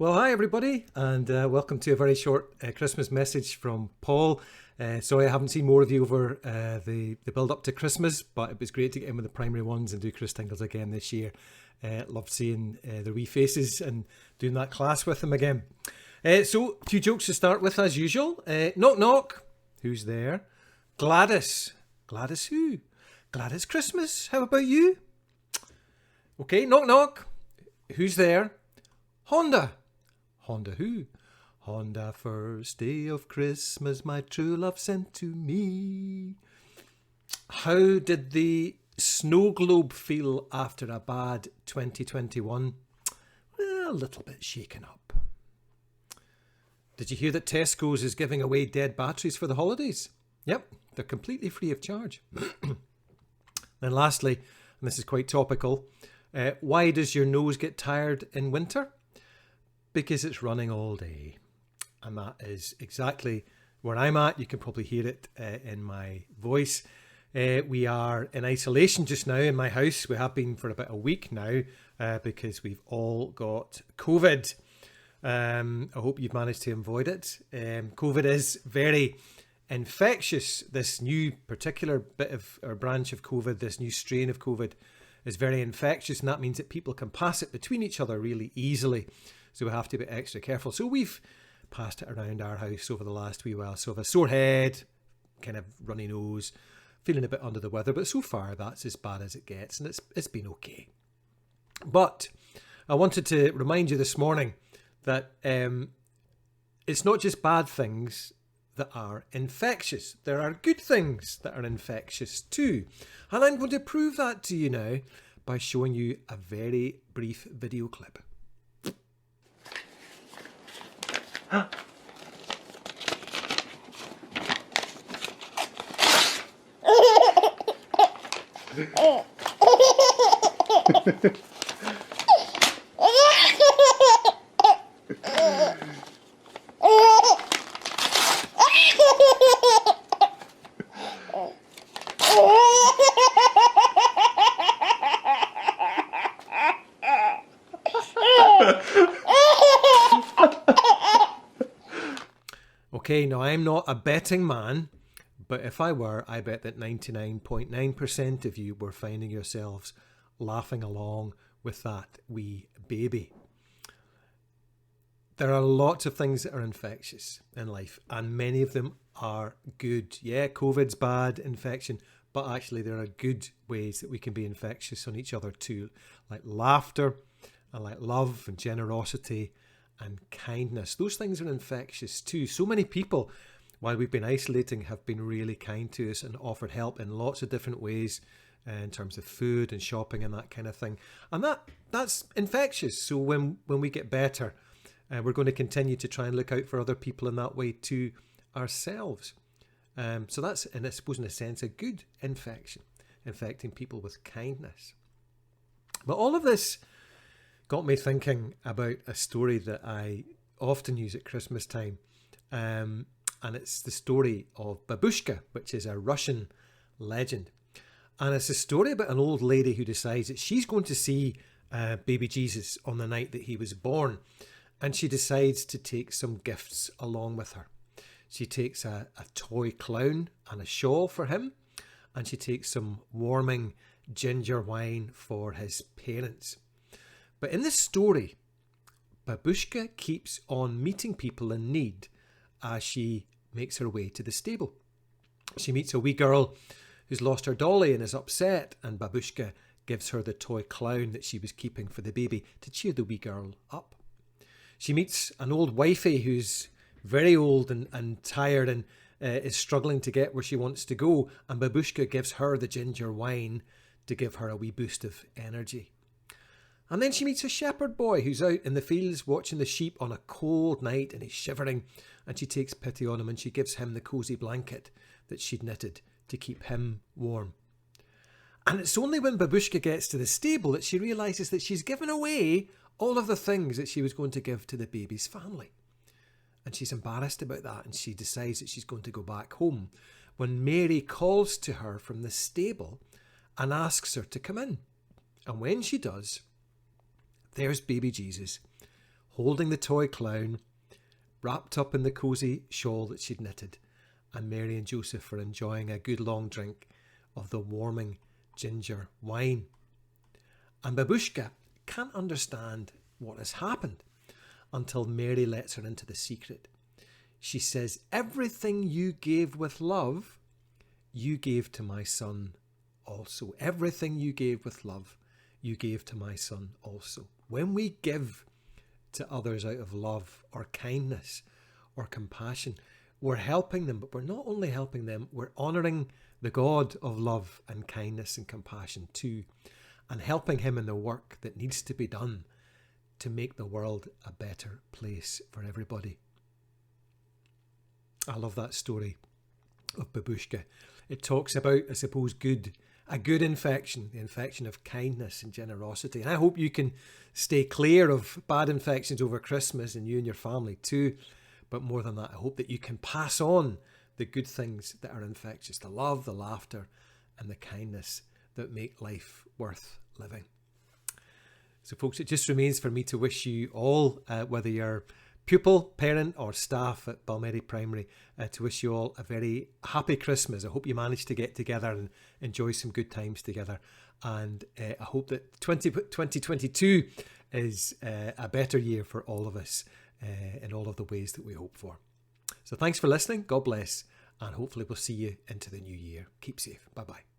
Well, hi everybody, and welcome to a very short Christmas message from Paul. Sorry I haven't seen more of you over the build up to Christmas, but it was great to get in with the primary ones and do Chris Tingles again this year. Loved seeing the wee faces and doing that class with them again. So, a few jokes to start with as usual. Knock knock, who's there? Gladys. Gladys who? Gladys Christmas, how about you? Okay, knock knock, who's there? Honda. Honda who? Honda, first day of Christmas, my true love sent to me. How did the snow globe feel after a bad 2021? Well, a little bit shaken up. Did you hear that Tesco's is giving away dead batteries for the holidays? Yep, they're completely free of charge. Then lastly, and this is quite topical, why does your nose get tired in winter? Because it's running all day. And that is exactly where I'm at. You can probably hear it in my voice. We are in isolation just now in my house. We have been for about a week now because we've all got COVID. I hope you've managed to avoid it. COVID is very infectious. This new particular bit of or branch of COVID, this new strain of COVID is very infectious, and that means that people can pass it between each other really easily. So we have to be extra careful. So we've passed it around our house over the last wee while. So I've a sore head, kind of runny nose, feeling a bit under the weather. But so far that's as bad as it gets, and it's been okay. But I wanted to remind you this morning that it's not just bad things that are infectious. There are good things that are infectious too. And I'm going to prove that to you now by showing you a very brief video clip. Okay, now I'm not a betting man, but if I were, I bet that 99.9% of you were finding yourselves laughing along with that wee baby. There are lots of things that are infectious in life, and many of them are good. Yeah, COVID's bad, infection, but actually there are good ways that we can be infectious on each other too, like laughter and like love and generosity and kindness. Those things are infectious too. So many people, while we've been isolating, have been really kind to us and offered help in lots of different ways in terms of food and shopping and that kind of thing. And that's infectious. So when we get better, we're going to continue to try and look out for other people in that way too ourselves. So that's, and I suppose in a sense, a good infection, infecting people with kindness. But all of this got me thinking about a story that I often use at Christmas time. And it's the story of Babushka, which is a Russian legend. And it's a story about an old lady who decides that she's going to see baby Jesus on the night that he was born. And she decides to take some gifts along with her. She takes a toy clown and a shawl for him. And she takes some warming ginger wine for his parents. But in this story, Babushka keeps on meeting people in need as she makes her way to the stable. She meets a wee girl who's lost her dolly and is upset, and Babushka gives her the toy clown that she was keeping for the baby to cheer the wee girl up. She meets an old wifey who's very old and tired and is struggling to get where she wants to go, and Babushka gives her the ginger wine to give her a wee boost of energy. And then she meets a shepherd boy who's out in the fields watching the sheep on a cold night, and he's shivering, and she takes pity on him and she gives him the cosy blanket that she'd knitted to keep him warm. And it's only when Babushka gets to the stable that she realises that she's given away all of the things that she was going to give to the baby's family. And she's embarrassed about that, and she decides that she's going to go back home when Mary calls to her from the stable and asks her to come in. And when she does, there's baby Jesus holding the toy clown, wrapped up in the cosy shawl that she'd knitted, and Mary and Joseph were enjoying a good long drink of the warming ginger wine. And Babushka can't understand what has happened until Mary lets her into the secret. She says, "Everything you gave with love, you gave to my son also. Everything you gave with love, you gave to my son also." When we give to others out of love or kindness or compassion, we're helping them, but we're not only helping them, we're honouring the God of love and kindness and compassion too, and helping him in the work that needs to be done to make the world a better place for everybody. I love that story of Babushka. It talks about, I suppose, a good infection, the infection of kindness and generosity. And I hope you can stay clear of bad infections over Christmas, and you and your family too. But more than that, I hope that you can pass on the good things that are infectious, the love, the laughter, and the kindness that make life worth living. So folks, it just remains for me to wish you all, whether you're pupil, parent or staff at Balmedie Primary, to wish you all a very happy Christmas. I hope you manage to get together and enjoy some good times together. And I hope that 2022 is a better year for all of us in all of the ways that we hope for. So thanks for listening. God bless. And hopefully we'll see you into the new year. Keep safe. Bye-bye.